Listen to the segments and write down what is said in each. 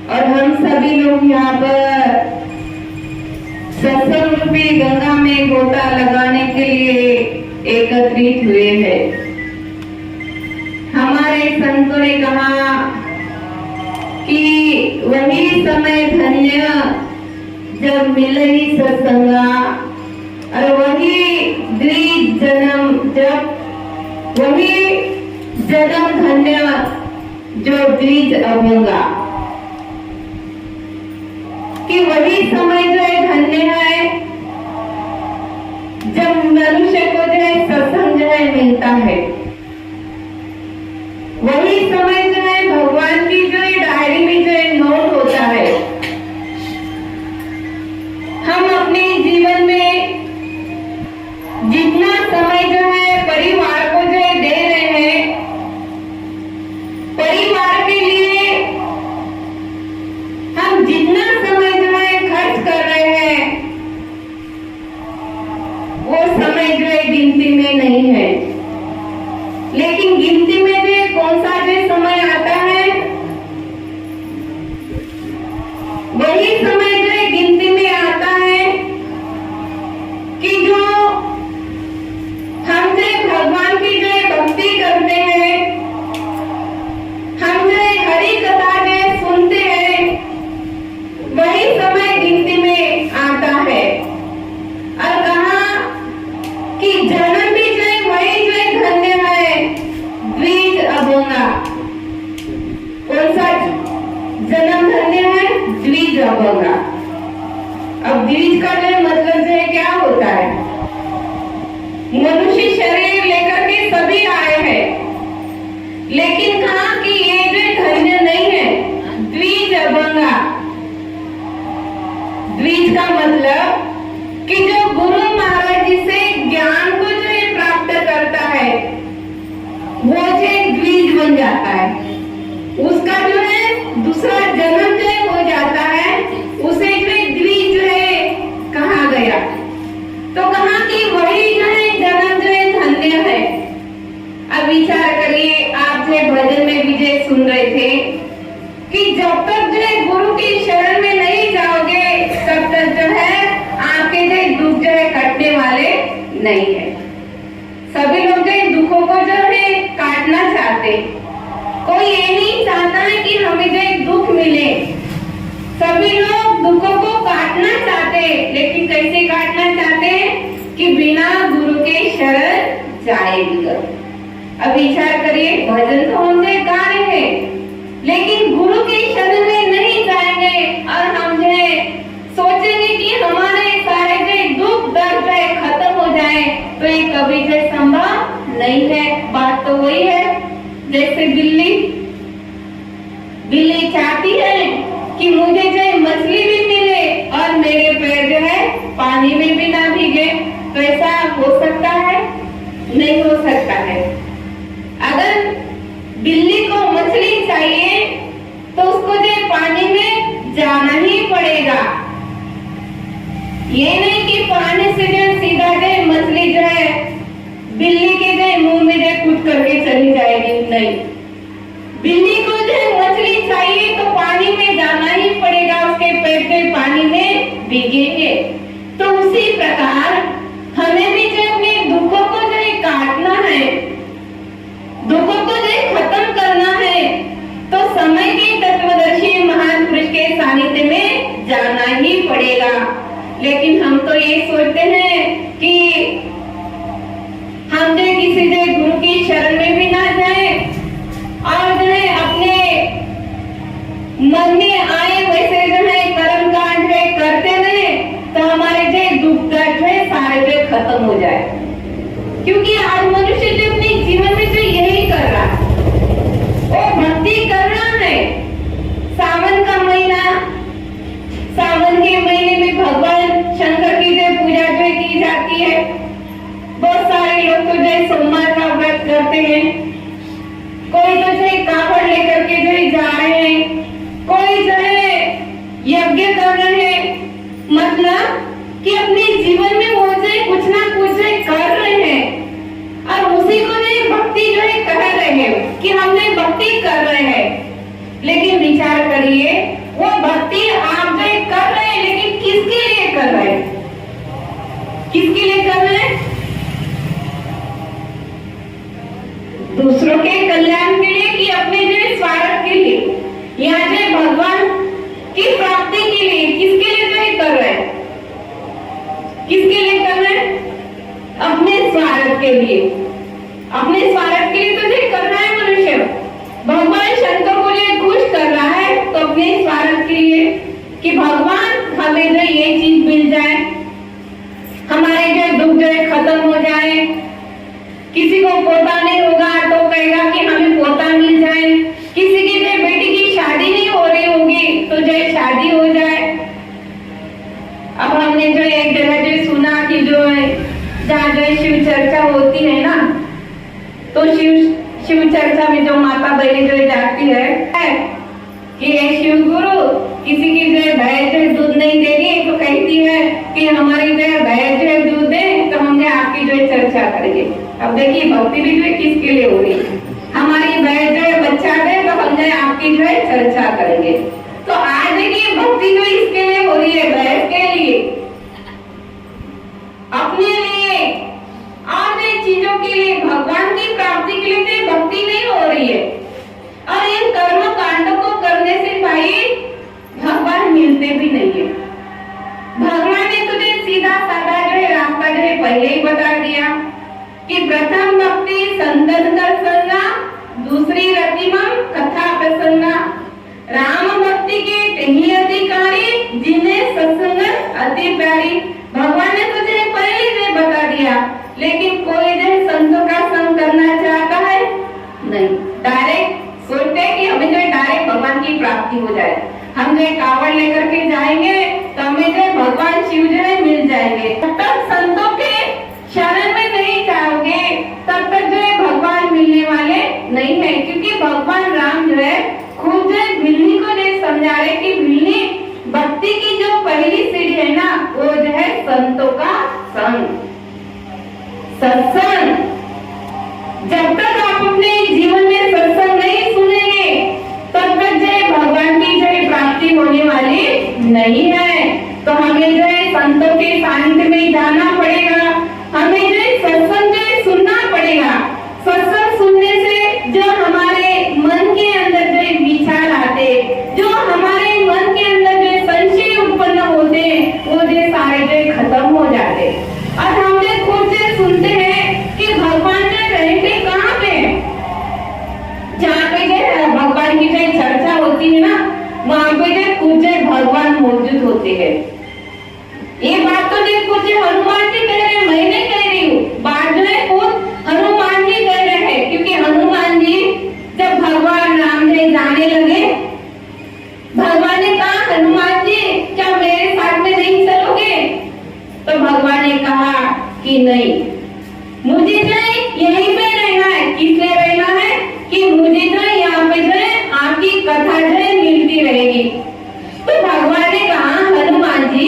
और हम सभी लोग यहाँ पर सत्संग रूपी गंगा में गोता लगाने के लिए एकत्रित हुए हैं। हमारे संतों ने कहा कि वही समय धन्य जब मिले ही सत्संगा, और वही द्विज जन्म जब वही जन्म धन्य जो द्विज अभंगा, कि वही समय जो है धन्य है जब मनुष्य को जो है सत्संग जो है मिलता है। वही समय जो है भगवान की जो है डायरी में जो है नोट होता है। हम अपने जीवन में जितना समय जो है परिवार को जो है दे रहे हैं, परिवार के लिए हम जितना समय जो है खर्च कर रहे हैं, वो समय जो है गिनती में नहीं है। लेकिन गिनती में जो कौन सा जो समय आता है, वही समय जो है गिनती में आता है कि जो हम जो भगवान की जो भक्ति करते हैं, हम जो हरि कथा जो सुनते हैं, वही समय गिनती में आता है। और कहा कि जन्म भी जो है वही जो है धन्य है, द्विज अभंगा। कौन सा जन्म धन्य है? द्विज अभंगा। अब द्विज का जो मतलब जो है क्या होता है? मनुष्य शरीर लेकर के सभी आए हैं, लेकिन कहा कि ये जो धन्य नहीं है, द्विज अभंगा। द्विज का मतलब कि जो गुरु महाराज जी से ज्ञान को जो है प्राप्त करता है, वो जो द्विज बन जाता है। उसका जो है दूसरा जन्म जो है हो जाता है, उसे जो है द्विज जो है कहा गया। तो कहा कि वही जो है जन्म जो है धन्य है। अब विचार करिए, आप जो भजन में विजय सुन रहे थे कि जब तक जो है गुरु की शरण में नहीं जाओगे, तब तक जो है आपके जो दुख जो है कटने वाले नहीं है। सभी लोग जो दुखों को जो है काटना चाहते, कोई ये नहीं चाहता है कि हमें जो दुख मिले। सभी लोग दुखों को काटना चाहते, लेकिन कैसे काटना चाहते हैं? कि बिना गुरु के शरण जाए बिगर। अब विचार करिए, भजन तो हम जो गा रहे हैं, लेकिन गुरु के शरण में नहीं जाएंगे और हम जो है सोचेंगे कि हमारे सारे जो दुख दर्द जो है खत्म हो जाए, तो ये कभी जो संभव नहीं है। बात तो वही है जैसे बिल्ली चाहती है कि मुझे जो है मछली भी मिले और मेरे पैर जो है पानी में भी ना भीगे। तो ऐसा हो सकता है? नहीं हो सकता है। अगर बिल्ली को मछली चाहिए तो उसको जो पानी में जाना ही पड़ेगा। ये नहीं कि पानी से जो सीधा जो मछली जो है बिल्ली के जो मुंह में जो कूद करके चली जाएगी। नहीं, बिल्ली को जो मछली चाहिए तो पानी में जाना ही पड़ेगा, उसके पैर जो पानी में भीगेंगे। तो उसी प्रकार हमें भी जो अपने दुखों को जो काटना है, दुखों को जो खत्म करना है, तो समय के तत्वदर्शी महान पुरुष के सानिध्य में जाना ही पड़ेगा। लेकिन हम तो ये सोचते हैं कि हम जो किसी जो गुरु की शरण में भी ना जाए और जो है अपने मन में आए वैसे जो है कर्म कांड करते रहे, तो हमारे जो दुख दर्द है सारे जो खत्म हो जाए। क्योंकि आज मनुष्य जो अपने जीवन में जो यही कर रहा है, वो भक्ति कर रहा है। सावन का महीना, सावन के महीने में भगवान शंकर की जो पूजा जो की जाती है। बहुत सारे लोग तो जो सोमवार का व्रत करते हैं, कोई तो जो कावड़ लेकर के जो जा रहे हैं, कोई जो है यज्ञ कर रहे हैं। मतलब कि अपने जीवन में वो जो कुछ ना कुछ कर रहे हैं और उसी को जो भक्ति जो है कह रहे हैं कि हमने भक्ति कर रहे हैं। लेकिन विचार करिए, वो प्राप्ति के लिए किसके लिए जो ये कर रहे हैं? किसके लिए कर रहे हैं? अपने स्वार्थ के लिए। अपने स्वार्थ के लिए तो ये कर रहा है मनुष्य। भगवान शंकर को ये खुश कर रहा है तो अपने स्वार्थ के लिए कि भगवान हमें जो ये चीज मिल जाए, हमारे जो दुख जो है खत्म हो जाए। किसी को पोता नहीं होगा तो कहेगा कि हमें पोता मिल जाए। किसी की जो बेटी की शादी नहीं हो रही होगी तो जो शादी हो जाए। अब हमने जो एक जगह जो सुना कि जो है जहाँ जो शिव चर्चा होती है ना, तो शिव चर्चा में जो माता बहनी जो जाती है कि ये शिव गुरु किसी की जो भैंस जो दूध नहीं दे रही तो कहती है कि हमारी जो भैंस जो दूध दे तो हम आपकी जो चर्चा करेंगे। अब देखिए भक्ति भी जो किसके लिए हो रही है? हमारी भैंस जो बच्चा दे तो हम जो आपकी जो चर्चा करेंगे। तो आज देखिए भक्ति जो इसके लिए हो रही है, भैंस के लिए, अपने लिए और नई चीजों के लिए, भगवान की प्राप्ति के लिए भक्ति नहीं हो रही है। और इन कर्म कांडों को करने से भाई भगवान मिलते भी नहीं है। भगवान ने तुझे सीधा साधा जो है रास्ता जो है पहले ही बता दिया कि प्रथम भक्ति संतन का संगा, दूसरी रतिमम कथा प्रसंगा। राम भक्ति के तेही अधिकारी जिन्हें सत्संग अति प्यारी। भगवान ने तुझे पहले से बता दिया, लेकिन कोई जो संतों का संग करना चाहता है नहीं। डायरेक्ट सोचते हैं कि हमें जो डायरेक्ट भगवान की प्राप्ति हो जाए। हम जो कावड़ लेकर के जाएंगे तो हमें जो भगवान शिव जो है मिल जाएंगे। तब तक संतों के शरण में नहीं जाओगे तब तक जो है भगवान मिलने वाले नहीं है। क्योंकि भगवान राम जो है खुद जो बिल्ली को जो समझा रहे कि बिल्ली भक्ति की जो पहली सीढ़ी है ना वो जो है संतों का संग, सत्संग। जब तक आप अपने जीवन में सत्संग नहीं सुनेंगे तब तक जो है भगवान की जो है प्राप्ति होने वाली नहीं है। तो हमें जो है संतों के सानिध्य में जाना पड़ेगा। हमें जो है सत्संग जो है सुनना पड़ेगा। सत्संग सुनने से जो हमारे मन के अंदर जो विचार आते, जो हमारे मन के अंदर जो संशय उत्पन्न होते, वो जो सारे जो खत्म हो जाते। और हम जो खुद से सुनते हैं कि भगवान जो रहते कहाँ पे, जहाँ पे जो भगवान की जो चर्चा होती है ना वहाँ पे जो खुद जो भगवान मौजूद होते हैं। ये बात तो जो खुद हनुमान जी कह रहे हैं, मैं नहीं कह रही हूँ। बात जो है खुद हनुमान जी कह रहे हैं। क्योंकि हनुमान जी जब भगवान राम जी जाने लगे, भगवान ने कहा हनुमान जी क्या मेरे साथ में नहीं चलोगे? तो भगवान ने कहा कि नहीं, मुझे जो है यहीं पे रहना है। किस लिए रहना है? कि मुझे जो है यहाँ पे जो है आपकी कथा जो है मिलती रहेगी। तो भगवान ने कहा हनुमान जी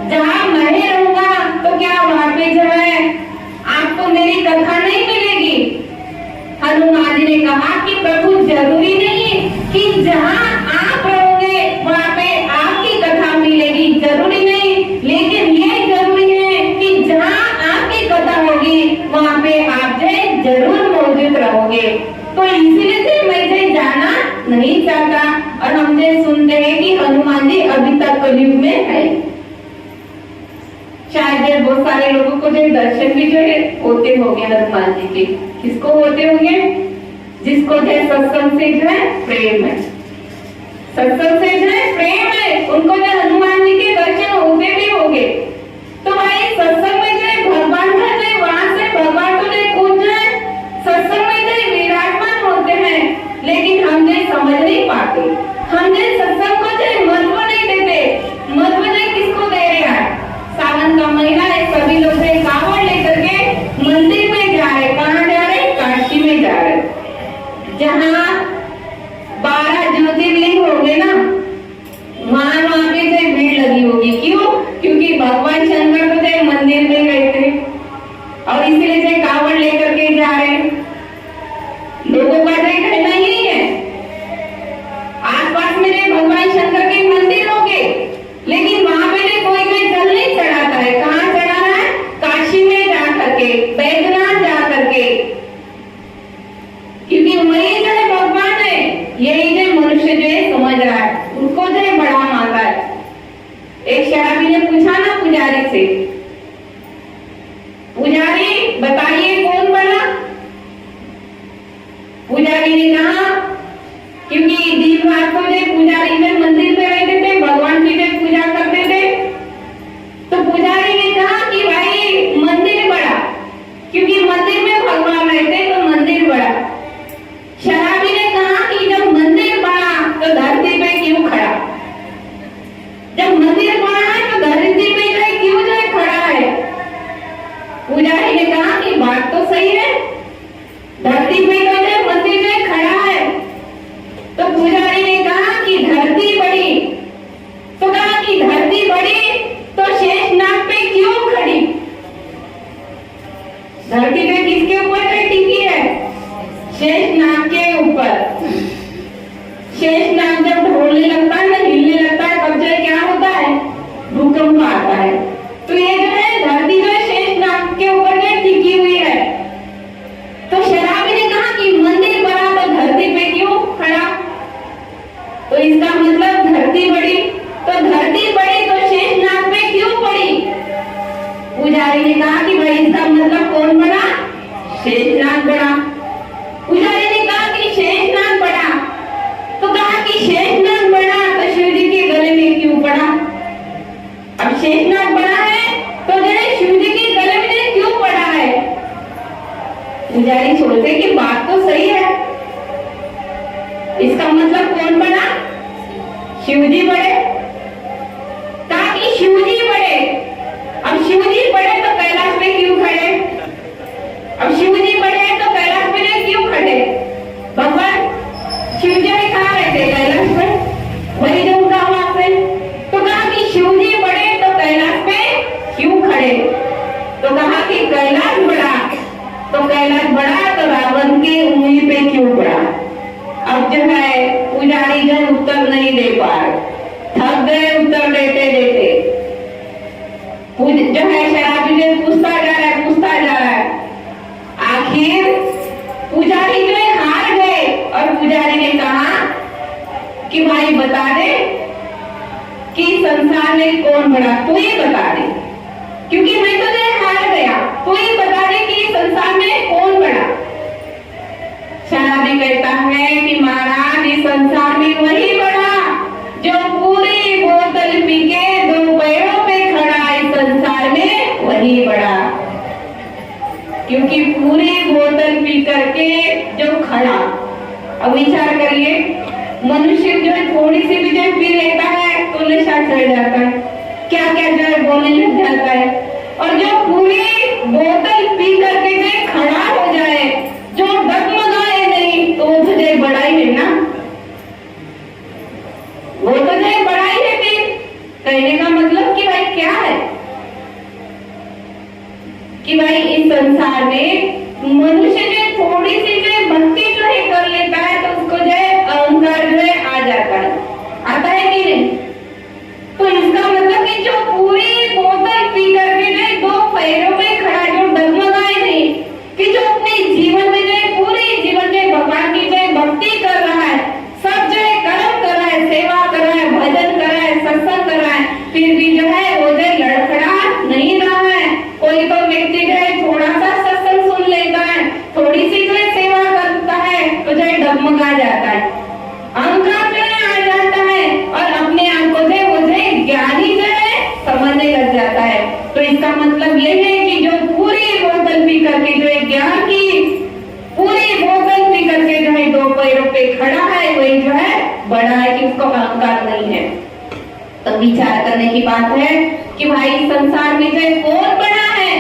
जहाँ मैं रहूंगा तो क्या वहाँ पे जो है आपको मेरी कथा नहीं मिलेगी? हनुमान जी ने कहा कि प्रभु जरूरी नहीं कि जहाँ आप रहोगे वहाँ पे आपकी कथा मिलेगी, जरूरी नहीं। लेकिन ये जरूरी है कि जहाँ आपकी कथा होगी वहाँ पे आप जो जरूर मौजूद रहोगे। तो इसीलिए से मैं जो जाना नहीं चाहता। और हम जो सुनते हैं कि हनुमान जी अभी तक कलयुग में है। शायद बहुत सारे लोगों को जो दर्शन भी जो है होते होंगे हनुमान जी के। किसको होते होंगे? जिसको जो सत्संग से जो है प्रेम है, सत्संग से जो है प्रेम है, उनको जो हनुमान जी के दर्शन होते भी होंगे। तो भाई सत्संग में जो भगवान का जो वहां से भगवान को जो खुद जो है सत्संग में जो विराजमान होते हैं, लेकिन हम जो समझ नहीं पाते। हम जो सत्संग को जो महत्व नहीं देते। महत्व जो किसको दे रहे हैं? सावन का महीना है, सभी लोग कावड़ लेकर के मंदिर में जा रहे। कहाँ जा रहे? काशी में जा रहे, जहाँ 12 ज्योतिर्लिंग होंगे ना वहाँ पे जो भीड़ लगी होगी। क्यों? क्योंकि भगवान शंकर को जो मंदिर में पूछा ना पुजारी से, पुजारी बताइए कौन बड़ा? पुजारी ने कहा, क्योंकि दीपवार को जो पुजारी में मंदिर में रहते थे, भगवान की जो पूजा करते थे, तो पुजारी ने कहा कि भाई मंदिर बड़ा, क्योंकि मंदिर में भगवान रहते तो मंदिर बड़ा। शराबी ने कहा कि जब मंदिर बड़ा तो धरती पे क्यों खड़ा? जब मंदिर बड़ा है तो धरती पे क्यों जो खड़ा है? पुजारी ने कहा कि बात तो सही है, धरती पे तो मंदिर में खड़ा है। तो पुजारी ने कहा कि धरती बड़ी, तो कहा कि धरती बड़ी तो शेषनाग पे क्यों खड़ी? धरती पे किसके ऊपर टिकी है? शेषनाग के ऊपर। शेषनाग जब ढोलने लगता है ना, हिलने लगता है, तब जो क्या होता है? भूकंप आता है। तो ये जो है धरती जो शेषनाग के ऊपर टिकी हुई है। तो शराबी ने कहा कि मंदिर बड़ा तो धरती पे क्यों खड़ा? तो इसका मतलब धरती बड़ी, तो धरती बड़ी तो शेषनाग पे क्यों पड़ी? पुजारी ने कहा कि भाई इसका मतलब कौन बड़ा? शेषनाग बड़ा। पुजारी ने कहा कि शेषनाग बड़ा, तो कहा कि शेषनाग बड़ा तो शिव जी के गले में क्यों पड़ा? अब शेषनाग बड़ा है तो जो शिव जी के गले में क्यों पड़ा है? पुजारी सोचते कि बात तो सही है, इसका मतलब कौन बड़ा? शिव जी बड़े। कहा कि शिव जी बड़े। अब शिव जी बड़े तो कैलाश पे क्यों खड़े? अब शिव जी बड़े तो कैलाश पे क्यों खड़े? भगवान शिव जी कहाँ रहते? कैलाश पे, वही जो उनका वास है। तो कहा कि शिव जी बड़े तो कैलाश पे क्यों खड़े? तो कहा कि कैलाश बड़ा, तो कैलाश बड़ा तो रावण की उंगली पे क्यों पड़ा? अब जो है पुजारी जो उत्तर नहीं दे पा रहे, थक गए उत्तर देते देते। जो है शराबी ने पूछता जा रहा है। आखिर पुजारी जो है हार गए और पुजारी ने कहा कि भाई बता दे कि संसार में कौन बड़ा, तू ही बता दे, क्योंकि मैं तो जो हार गया, तू ही बता दे कि संसार में कौन बड़ा। शराबी कहता है कि महाराज इस संसार में वही बड़ा जो पूरी बोतल पी के 2 पैरों पे खड़ा, इस संसार में वही बड़ा। क्योंकि पूरी बोतल पी करके जो खड़ा, अब विचार करिए, मनुष्य जो है थोड़ी सी भी जो पी लेता है तो नशा चढ़ जाता है, क्या क्या जो है बोलने लग जाता है। और जो पूरी बोतल पी करके जो खड़ा हो जाए, जो डगमगाए नहीं, तो वो तुझे बड़ा ही है ना, वो तुझे बड़ा ही है। फिर कहने का मतलब कि भाई क्या है कि भाई इस संसार में मनुष्य जो थोड़ी सी जो भक्ति जो है कर लेता है तो उसको जो है अहंकार जो है आ जाता है, आता है कि नहीं? तो इसका मतलब कि जो पूरी बोतल पी करके जो 2 पैरों पे खड़ा, जो डगमगाए नहीं, कि जो अपने जीवन में जो पूरी जीवन में भगवान की जो भक्ति कर रहा है, सब जो है कर्म कर रहा है, सेवा कर रहा है, भजन कर रहा है, सत्संग कर रहा है, फिर भी जो है वो जो लड़खड़ा नहीं रहा है। कोई तो व्यक्ति जो है थोड़ा सा सत्संग सुन लेता है, थोड़ी सी जो सेवा करता है तो जो डगमगा जाता है, अहंकार जो है आ जाता है और अपने आप को जो वो जो ज्ञानी जो है समझने लग जाता है। तो इसका मतलब ये है कि जो पूरी बोतल पी करके जो है ज्ञान की पूरी बोतल पी करके जो है 2 पैरों पे खड़ा है, वही जो है बड़ा है, कि उसको अहंकार नहीं है। तो विचार करने की बात है कि भाई संसार में जो कौन बड़ा है?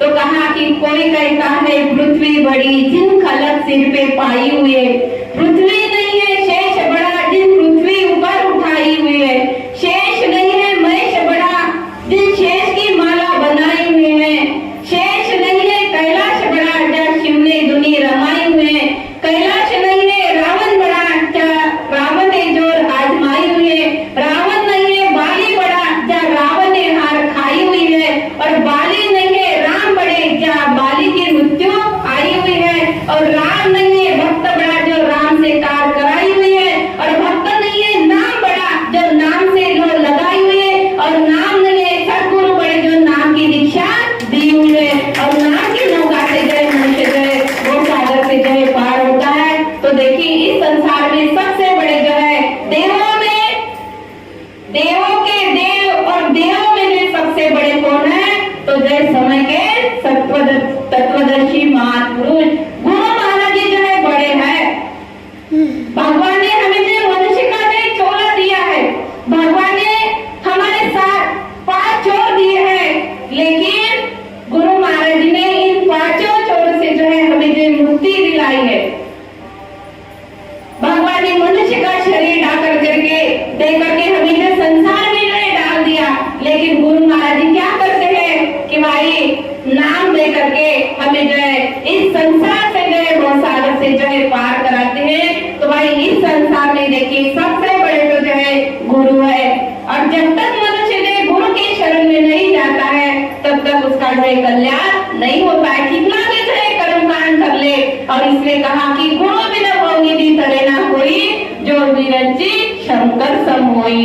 तो कहा कि कोई कहता है पृथ्वी बड़ी जिन खलक सिर पे पाई हुई है, पृथ्वी नहीं है शेष बड़ा जिन पृथ्वी ऊपर उठाई हुई है, शेष नहीं है महेश बड़ा जिन शेष की माला बनाई हुई है, शेष नहीं है कैलाश बड़ा जहाँ शिव ने दुनी रमाई हुई है, कैलाश नहीं है रावण बड़ा क्या रावण ने जोर आजमाई हुई है, रावण नहीं है बाली बड़ा जहाँ रावण ने हार खाई हुई है, और बाली नहीं है राम बड़े जहाँ बाली की मृत्यु आई हुई है, और राम नहीं है भक्त बड़ा जो राम से देवों के देव और देवों में जो सबसे बड़े कौन है? तो जय समय के तत्वदर्शी महापुरुष गुरु महाराज जी जो है बड़े हैं। भगवान ने हमें जो मनुष्य का जो चोला दिया है, भगवान ने हमारे साथ 5 चोर दिए हैं, लेकिन गुरु महाराज जी ने इन 5 चोरों से जो है हमें जो मुक्ति दिलाई है। भगवान ने मनुष्य का शरीर डाकर करके दे करके हमें जो संसार में जो डाल दिया, लेकिन गुरु महाराज जी क्या करते हैं कि भाई नाम दे करके हमें जो है इस संसार से जो है भवसागर से जो है पार कराते हैं। तो भाई इस संसार में देखिए सबसे बड़े तो जो है गुरु है, और जब तक मनुष्य जो है गुरु के शरण में नहीं जाता है तब तक उसका जो है कल्याण नहीं होता है, कितना भी जो है कर्म कांड कर ले। और इसलिए कहा कि गुरु बिना भोगी तरे ना कोई, जो विरंची शंकर सम होई।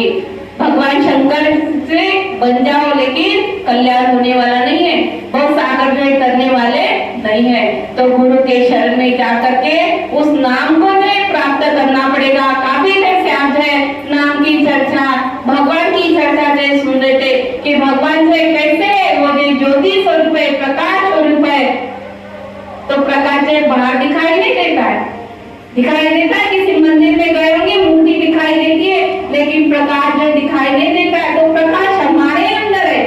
भगवान शंकर से बन जाओ लेकिन कल्याण होने वाला नहीं है, बहुत सागर जो करने वाले नहीं है। तो गुरु के शरण में जा करके उस नाम को जो प्राप्त करना पड़ेगा। काफी से आज है नाम की चर्चा, भगवान की चर्चा जो सुन रहे थे कि भगवान जो कैसे वो जो ज्योति स्वरूप है, प्रकाश स्वरूप है। तो प्रकाश जो बाहर दिखाई नहीं देता है, दिखाई देता है किसी मंदिर में गए होंगे मूर्ति दिखाई देती है, लेकिन प्रकाश जो दिखाई नहीं देता है। तो प्रकाश हमारे अंदर है,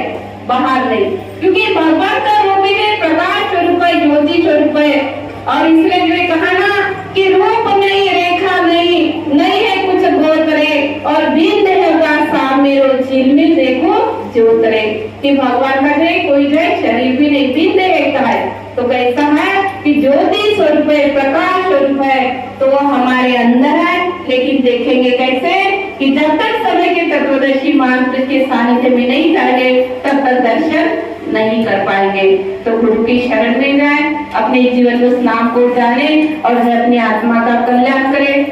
बाहर नहीं, क्योंकि भगवान का रूप ही प्रकाश स्वरूप है, ज्योति स्वरूप है। और इसलिए जो कहा ना कि रूप नहीं, रेखा नहीं, नहीं है कुछ गोत्रे, और भिन्न होगा सामेरो झिलमिल देखो ज्योतरे, कि भगवान का जो कोई जो शरीर भी नहीं, भिन्न रहता है। तो कैसा है कि ज्योति स्वरूप है, प्रकाश स्वरूप है, तो वो हमारे अंदर है। लेकिन देखेंगे कैसे कि जब तक समय के तत्वदर्शी महापुरुष के सानिध्य में नहीं जाएंगे तब तक दर्शन नहीं कर पाएंगे। तो गुरु की शरण में जाए, अपने जीवन में उस नाम को जाने और अपनी आत्मा का कल्याण करें।